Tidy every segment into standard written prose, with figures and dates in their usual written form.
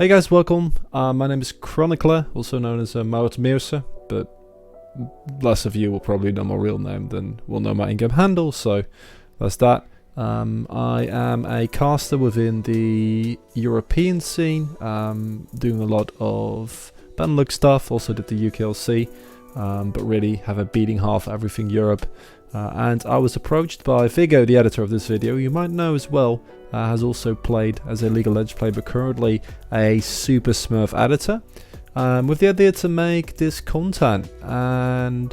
Hey guys, welcome. My name is Chronicler, also known as Maud Meerse, but less of you will probably know my real name than will know my in-game handle, so that's that. I am a caster within the European scene, doing a lot of Benelux stuff, also did the UKLC, but really have a beating half everything Europe. And I was approached by Viggo, the editor of this video, you might know as well, has also played as a League of Legends player, but currently a Super Smurf editor, with the idea to make this content. And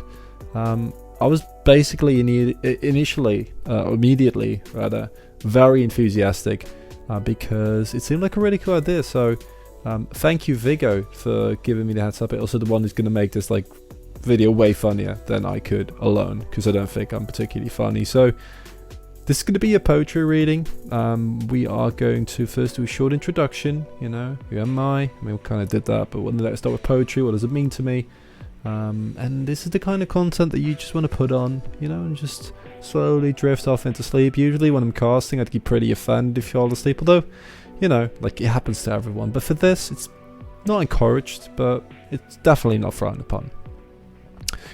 I was basically immediately very enthusiastic because it seemed like a really cool idea. So thank you, Viggo, for giving me the heads up. It also the one who's going to make this video way funnier than I could alone, because I don't think I'm particularly funny. So this is going to be a poetry reading. We are going to first do a short introduction, who am I? I mean, we kind of did that, but let's start with poetry. What does it mean to me? And this is the kind of content that you just want to put on, and just slowly drift off into sleep. Usually when I'm casting, I'd get pretty offended if you fall asleep, although, it happens to everyone. But for this, it's not encouraged, but it's definitely not frowned upon.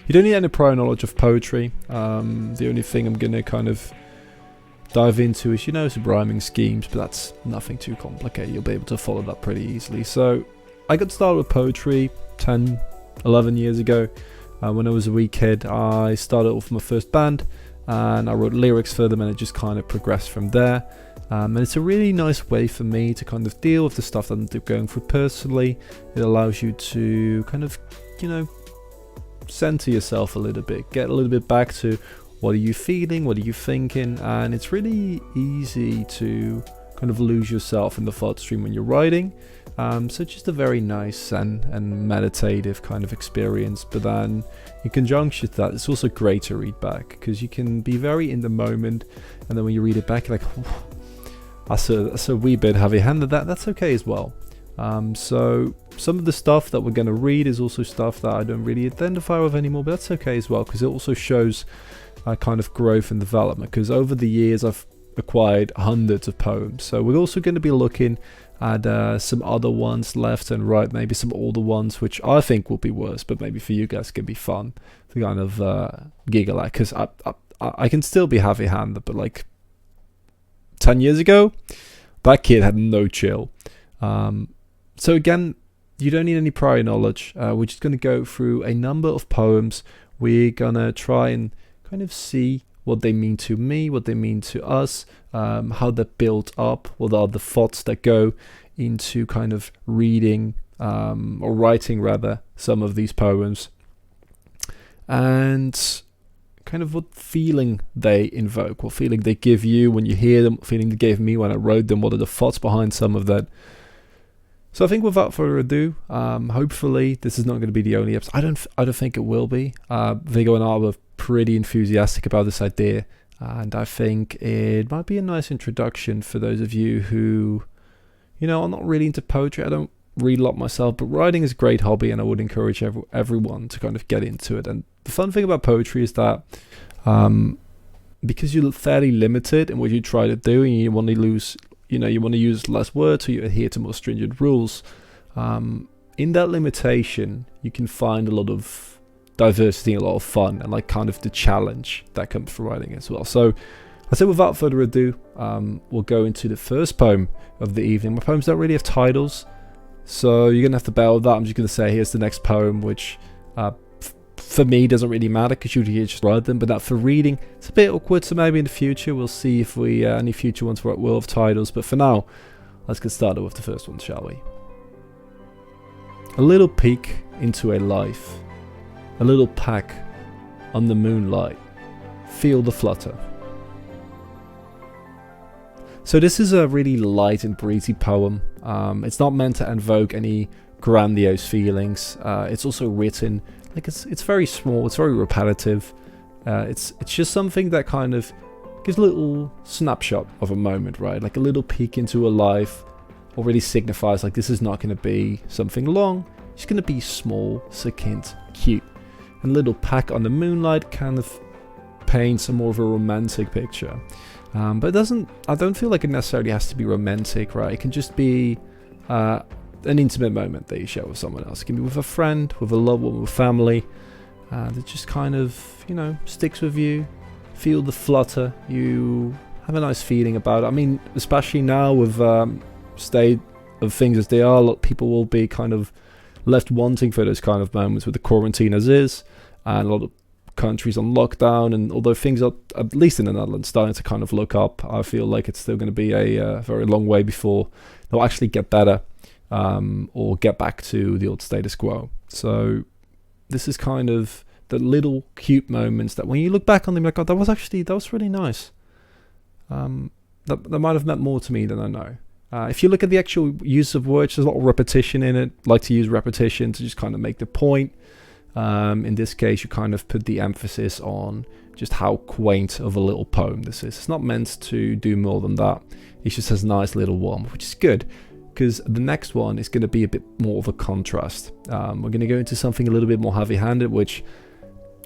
You don't need any prior knowledge of poetry. The only thing I'm going to kind of dive into is, some rhyming schemes, but that's nothing too complicated. You'll be able to follow that pretty easily. So I got started with poetry 10, 11 years ago. When I was a wee kid, I started off my first band and I wrote lyrics for them, and it just kind of progressed from there. And it's a really nice way for me to kind of deal with the stuff that I'm going through personally. It allows you to kind of, center yourself a little bit, get a little bit back to what are you feeling, what are you thinking, and it's really easy to kind of lose yourself in the thought stream when you're writing. So just a very nice and meditative kind of experience. But then in conjunction with that, it's also great to read back, because you can be very in the moment, and then when you read it back, you're like, oh, that's a wee bit heavy-handed. That's okay as well. So some of the stuff that we're going to read is also stuff that I don't really identify with anymore, but that's okay as well, because it also shows kind of growth and development, because over the years I've acquired hundreds of poems. So we're also going to be looking at some other ones left and right, maybe some older ones which I think will be worse, but maybe for you guys can be fun to kind of giggle at, because I can still be heavy-handed, but 10 years ago that kid had no chill. So again, you don't need any prior knowledge. We're just going to go through a number of poems. We're going to try and kind of see what they mean to me, what they mean to us, how they're built up, what are the thoughts that go into kind of reading or writing rather some of these poems, and kind of what feeling they invoke, what feeling they give you when you hear them, what feeling they gave me when I wrote them, what are the thoughts behind some of that. So I think without further ado, hopefully this is not going to be the only episode. I don't think it will be. Viggo and I were pretty enthusiastic about this idea, and I think it might be a nice introduction for those of you who, are not really into poetry. I don't read a lot myself, but writing is a great hobby, and I would encourage everyone to kind of get into it. And the fun thing about poetry is that because you're fairly limited in what you try to do, and you want to use less words, or you adhere to more stringent rules. In that limitation, you can find a lot of diversity and a lot of fun, and kind of the challenge that comes from writing as well. So I say without further ado, we'll go into the first poem of the evening. My poems don't really have titles, so you're gonna have to bear with that. I'm just gonna say here's the next poem, which for me doesn't really matter, because usually you just write them, but that for reading it's a bit awkward. So maybe in the future we'll see if we any future ones will have titles, but for now let's get started with the first one, shall we? A little peek into a life, a little pack on the moonlight, feel the flutter. So this is a really light and breezy poem. It's not meant to invoke any grandiose feelings. It's also written it's very small, it's very repetitive. It's just something that kind of gives a little snapshot of a moment, right? Like a little peek into a life already signifies this is not going to be something long, it's going to be small, succinct, cute. And a little pack on the moonlight kind of paints a more of a romantic picture. But I don't feel like it necessarily has to be romantic, right? It can just be an intimate moment that you share with someone else. It can be with a friend, with a loved one, with family. It just kind of, sticks with you. Feel the flutter. You have a nice feeling about it. I mean, especially now with state of things as they are, a lot of people will be kind of left wanting for those kind of moments with the quarantine as is, and a lot of countries on lockdown. And although things are, at least in the Netherlands, starting to kind of look up, I feel like it's still going to be a very long way before they'll actually get better, or get back to the old status quo. So this is kind of the little cute moments that when you look back on them, you're like, oh, that was really nice. That might have meant more to me than I know. If you look at the actual use of words, there's a lot of repetition in it. I like to use repetition to just kind of make the point. In this case, you kind of put the emphasis on just how quaint of a little poem this is. It's not meant to do more than that. It just has a nice little warmth, which is good, because the next one is going to be a bit more of a contrast. We're going to go into something a little bit more heavy-handed, which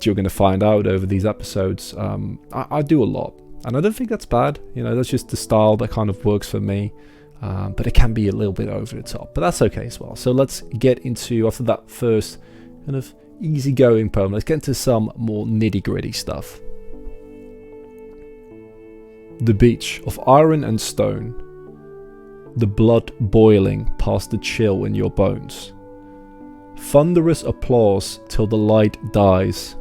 you're going to find out over these episodes. I do a lot, and I don't think that's bad. That's just the style that kind of works for me. But it can be a little bit over the top, but that's okay as well. So let's get into, after that first kind of easygoing poem, let's get into some more nitty-gritty stuff. The beach of iron and stone, the blood boiling past the chill in your bones. Thunderous applause till the light dies.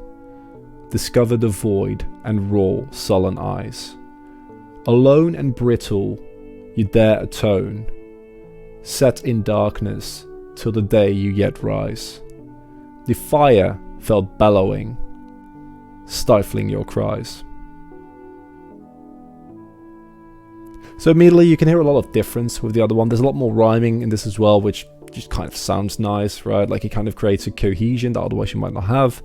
Discover the void and raw, sullen eyes. Alone and brittle, you dare atone, set in darkness till the day you yet rise. The fire felt bellowing, stifling your cries. So immediately you can hear a lot of difference with the other one. There's a lot more rhyming in this as well, which just kind of sounds nice, right? Like it kind of creates a cohesion that otherwise you might not have.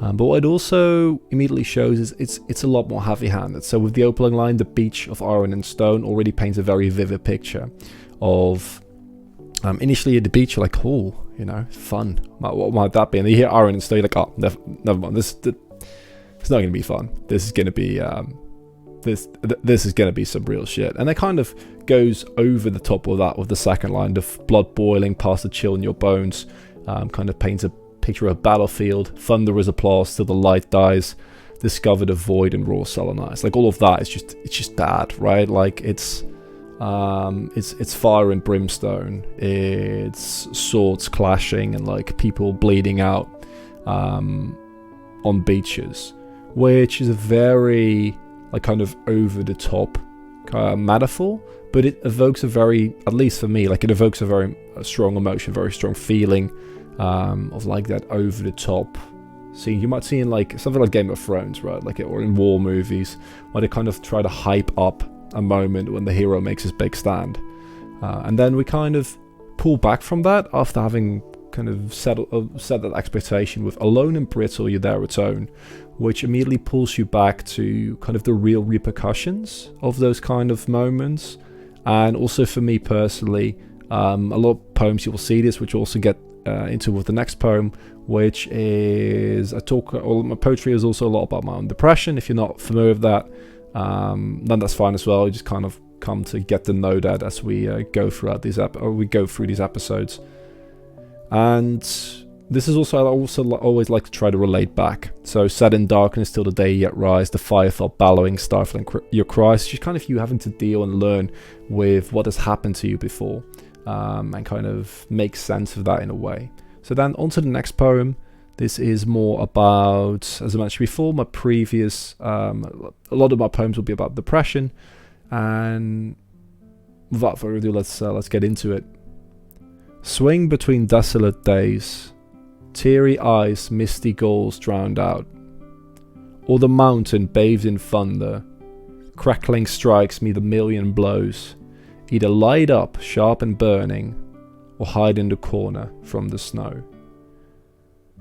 But what it also immediately shows is it's a lot more heavy-handed. So with the opening line, the beach of iron and stone already paints a very vivid picture of initially at the beach, you're like, oh, fun. What might that be? And you hear iron and stone, you're like, oh, never mind. It's not going to be fun. This is going to be this is going to be some real shit. And it kind of goes over the top of that with the second line, the blood boiling past the chill in your bones, kind of paints a picture of a battlefield. Thunderous applause till the light dies. Discover the void and raw, sullen eyes. Like all of that is just bad, right? Like it's fire and brimstone. It's swords clashing and like people bleeding out on beaches, which is a very like kind of over the top metaphor, but it evokes a very, at least for me, like it evokes a very strong emotion, very strong feeling of like that over the top scene you might see in like something like Game of Thrones, right? Like or in war movies where they kind of try to hype up a moment when the hero makes his big stand, and then we kind of pull back from that after having kind of set that expectation with alone and brittle, you're there atone, which immediately pulls you back to kind of the real repercussions of those kind of moments. And also for me personally, a lot of poems you will see this, which also get into with the next poem, which is all my poetry is also a lot about my own depression. If you're not familiar with that, then that's fine as well. You just kind of come to get to know that as we go throughout these through these episodes. And this is also, I also always like to try to relate back. So set in darkness till the day yet rise, the fire felt bellowing, stifling your cries. Just kind of you having to deal and learn with what has happened to you before, and kind of make sense of that in a way. So then on to the next poem. This is more about, as I mentioned before, my previous, a lot of my poems will be about depression. And without further ado, let's get into it. Swing between desolate days, teary eyes, misty goals drowned out, or the mountain bathed in thunder, crackling strikes me the million blows, either light up, sharp and burning, or hide in the corner from the snow.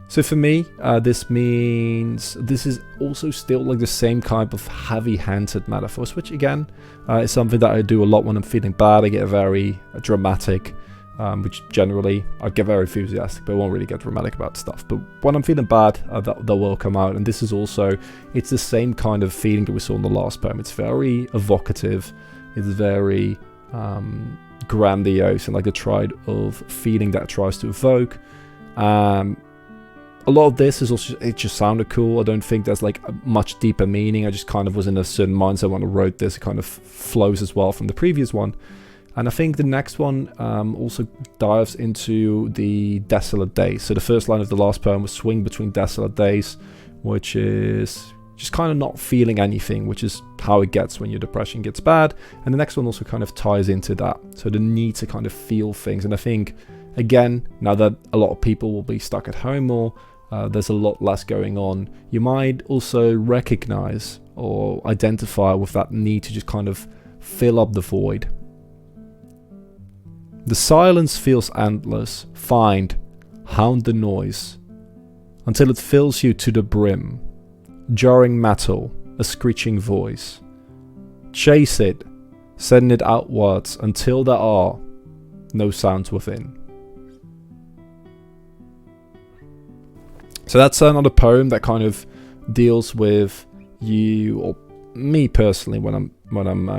So for me, this means this is also still like the same kind of heavy-handed metaphors, which again is something that I do a lot when I'm feeling bad. I get very dramatic, which generally I get very enthusiastic, but I won't really get dramatic about stuff. But when I'm feeling bad, that will come out. And this is also, it's the same kind of feeling that we saw in the last poem. It's very evocative. It's very grandiose and like the triad of feeling that it tries to evoke. A lot of this is also, it just sounded cool. I don't think there's like a much deeper meaning. I just kind of was in a certain mindset when I wrote this. It kind of flows as well from the previous one. And I think the next one also dives into the desolate days. So the first line of the last poem was swing between desolate days, which is just kind of not feeling anything, which is how it gets when your depression gets bad. And the next one also kind of ties into that. So the need to kind of feel things. And I think, again, now that a lot of people will be stuck at home more, there's a lot less going on, you might also recognize or identify with that need to just kind of fill up the void. The silence feels endless. Find, hound the noise, until it fills you to the brim. Jarring metal, a screeching voice. Chase it, send it outwards until there are no sounds within. So that's another poem that kind of deals with you, or me personally, when I'm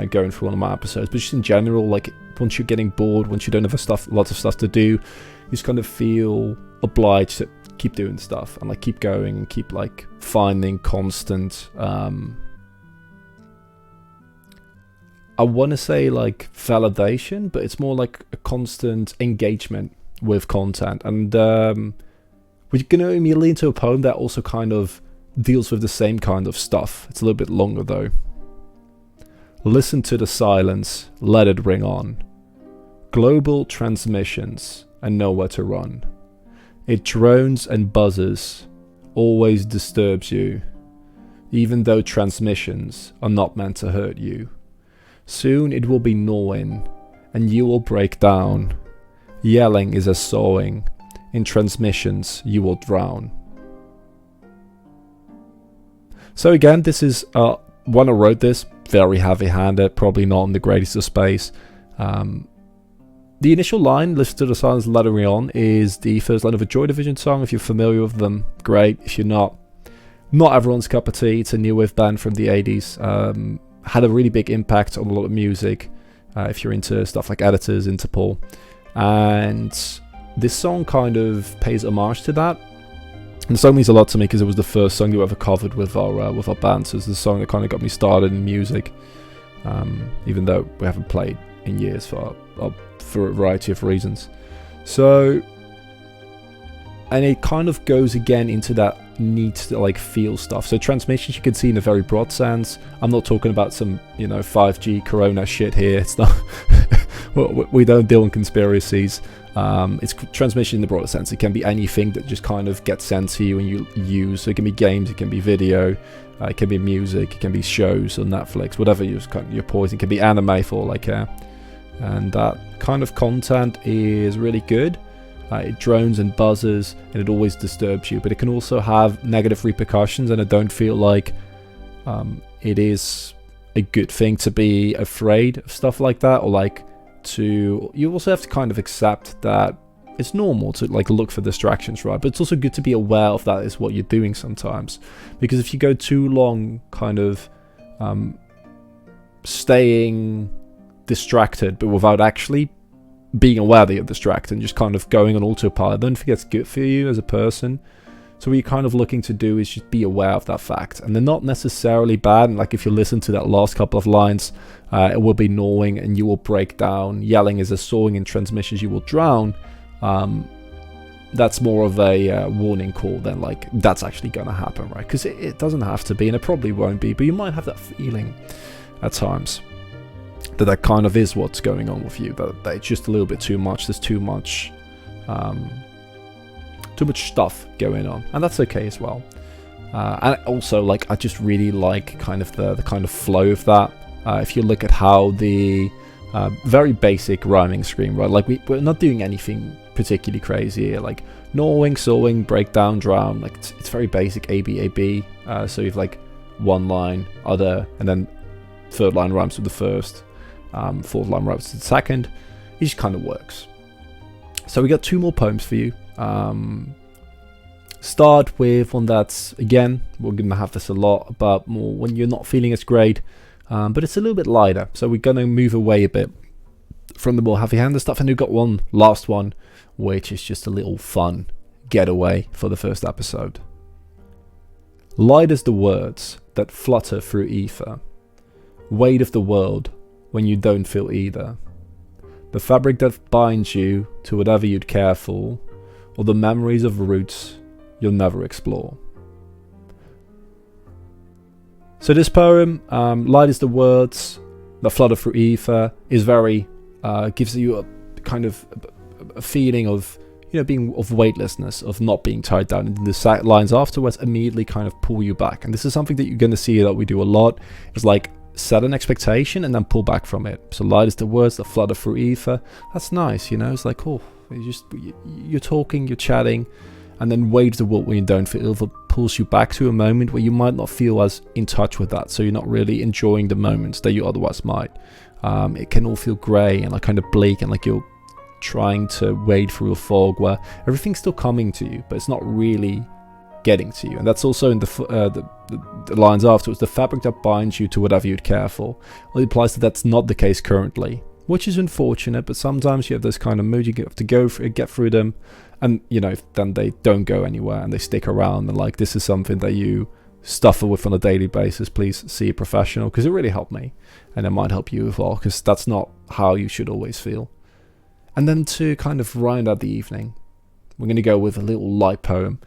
going through one of my episodes, but just in general, like once you're getting bored, once you don't have lots of stuff to do, you just kind of feel obliged to keep doing stuff and like keep going and keep like finding constant I want to say like validation, but it's more like a constant engagement with content. And we're going to immediately into a poem that also kind of deals with the same kind of stuff. It's a little bit longer though. Listen to the silence, let it ring on. Global transmissions and nowhere to run. It drones and buzzes, always disturbs you, even though transmissions are not meant to hurt you. Soon it will be gnawing, and you will break down. Yelling is a sawing, in transmissions you will drown. So again, this is, when I wrote this, very heavy-handed, probably not in the greatest of space. The initial line, listen to the silence, let it ring on, is the first line of a Joy Division song. If you're familiar with them, great. If you're not everyone's cup of tea. It's a new wave band from the 80s. Had a really big impact on a lot of music, if you're into stuff like Editors, Interpol. And this song kind of pays homage to that. And the song means a lot to me because it was the first song we ever covered with our band. So it's the song that kind of got me started in music, even though we haven't played in years for a variety of reasons. So, and it kind of goes again into that need to like feel stuff. So transmissions you can see in a very broad sense. I'm not talking about some 5G Corona shit here. It's not. We don't deal in conspiracies. It's transmission in the broader sense. It can be anything that just kind of gets sent to you and you use. So it can be games, it can be video, it can be music, it can be shows on Netflix, whatever your poison. It can be anime for all I care. And that kind of content is really good. It drones and buzzes and it always disturbs you, but it can also have negative repercussions, and I don't feel like it is a good thing to be afraid of stuff like that, or like you also have to kind of accept that it's normal to like look for distractions, right? But it's also good to be aware of that is what you're doing sometimes, because if you go too long kind of staying distracted but without actually being aware that you're distracted and just kind of going on autopilot, I don't think that's good for you as a person. So what you're kind of looking to do is just be aware of that fact, and they're not necessarily bad. And like if you listen to that last couple of lines, it will be gnawing and you will break down. Yelling is a sawing, in transmissions you will drown. That's more of a warning call than like that's actually going to happen, right? Because it doesn't have to be, and it probably won't be, but you might have that feeling at times that kind of is what's going on with you, that it's just a little bit too much. There's too much stuff going on, and that's okay as well. And also, like, I just really like kind of the kind of flow of that. If you look at how the very basic rhyming scheme, right? Like we're not doing anything particularly crazy here. Like gnawing, sawing, breakdown, drown. Like it's very basic. A B A B. So you have like one line, other, and then third line rhymes with the first. Fourth line rhymes with the second. It just kind of works. So we got two more poems for you. Start with one that's, again, we're going to have this a lot, about more when you're not feeling as great, but it's a little bit lighter. So we're going to move away a bit from the more heavy-handed stuff, and we've got one last one, which is just a little fun getaway for the first episode. Light as the words that flutter through ether, weight of the world when you don't feel either, the fabric that binds you to whatever you'd care for, or the memories of routes you'll never explore. So this poem, light as the words that flutter through ether, is very gives you a kind of a feeling of, you know, being of weightlessness, of not being tied down, and the lines afterwards immediately kind of pull you back. And this is something that you're going to see that we do a lot. It's like set an expectation and then pull back from it. So light is the words that flutter through ether. That's nice, you know. It's like, oh, you're talking, you're chatting, and then weight the world when you don't feel it pulls you back to a moment where you might not feel as in touch with that. So you're not really enjoying the moments that you otherwise might. It can all feel grey and like kind of bleak, and like you're trying to wade through a fog where everything's still coming to you, but it's not really getting to you. And that's also in the lines afterwards. The fabric that binds you to whatever you'd care for. Well, it implies that that's not the case currently, which is unfortunate. But sometimes you have this kind of mood, you have to get through them, and you know, then they don't go anywhere and they stick around. And like, this is something that you suffer with on a daily basis. Please see a professional, because it really helped me, and it might help you as well, because that's not how you should always feel. And then to kind of round out the evening, we're going to go with a little light poem,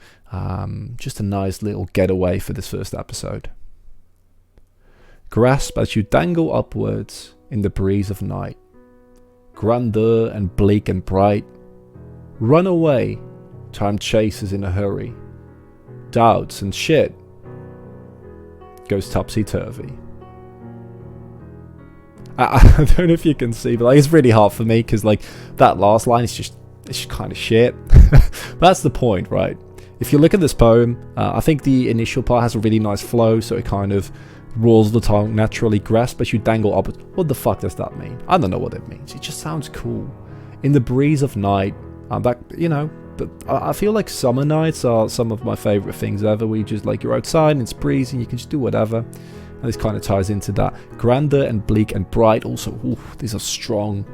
just a nice little getaway for this first episode. Grasp as you dangle upwards in the breeze of night, grandeur and bleak and bright. Run away, time chases in a hurry. Doubts and shit goes topsy-turvy. I don't know if you can see, but like, it's really hard for me, because like that last line is just kind of shit. That's the point, right? If you look at this poem, I think the initial part has a really nice flow, so it kind of rolls the tongue naturally. Grasp as you dangle up. What the fuck does that mean? I don't know what it means. It just sounds cool. In the breeze of night, that, you know, but I feel like summer nights are some of my favorite things ever. We just like, you're outside and it's breezy and you can just do whatever. And this kind of ties into that. Grandeur and bleak and bright. Also, ooh, these are strong,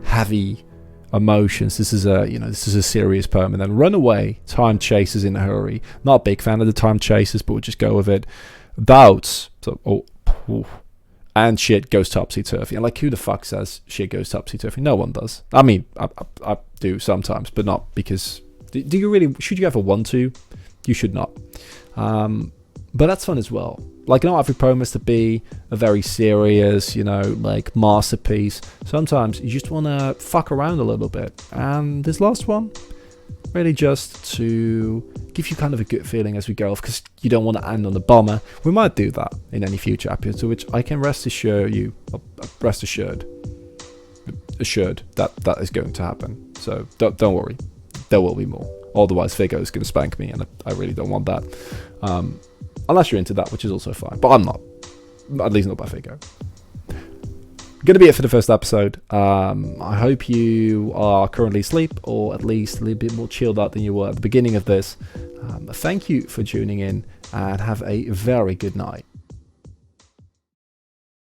heavy emotions. This is a serious poem. And then run away, time chases in a hurry. Not a big fan of the time chases, but we'll just go with it. Doubts, so and shit goes topsy-turvy. And like, who the fuck says shit goes topsy-turvy? No one does. I mean, I do sometimes, but not because... Do you really... Should you ever want to? You should not. But that's fun as well. Like, not every poem has to be a very serious, you know, like, masterpiece. Sometimes you just want to fuck around a little bit. And this last one, really just to give you kind of a good feeling as we go off, because you don't want to end on a bomber. We might do that in any future episode, which I can rest assured that is going to happen. So don't worry, there will be more. Otherwise, Viggo is going to spank me, and I really don't want that. Unless you're into that, which is also fine. But I'm not. At least not by Viggo. Going to be it for the first episode. I hope you are currently asleep, or at least a little bit more chilled out than you were at the beginning of this. Thank you for tuning in, and have a very good night.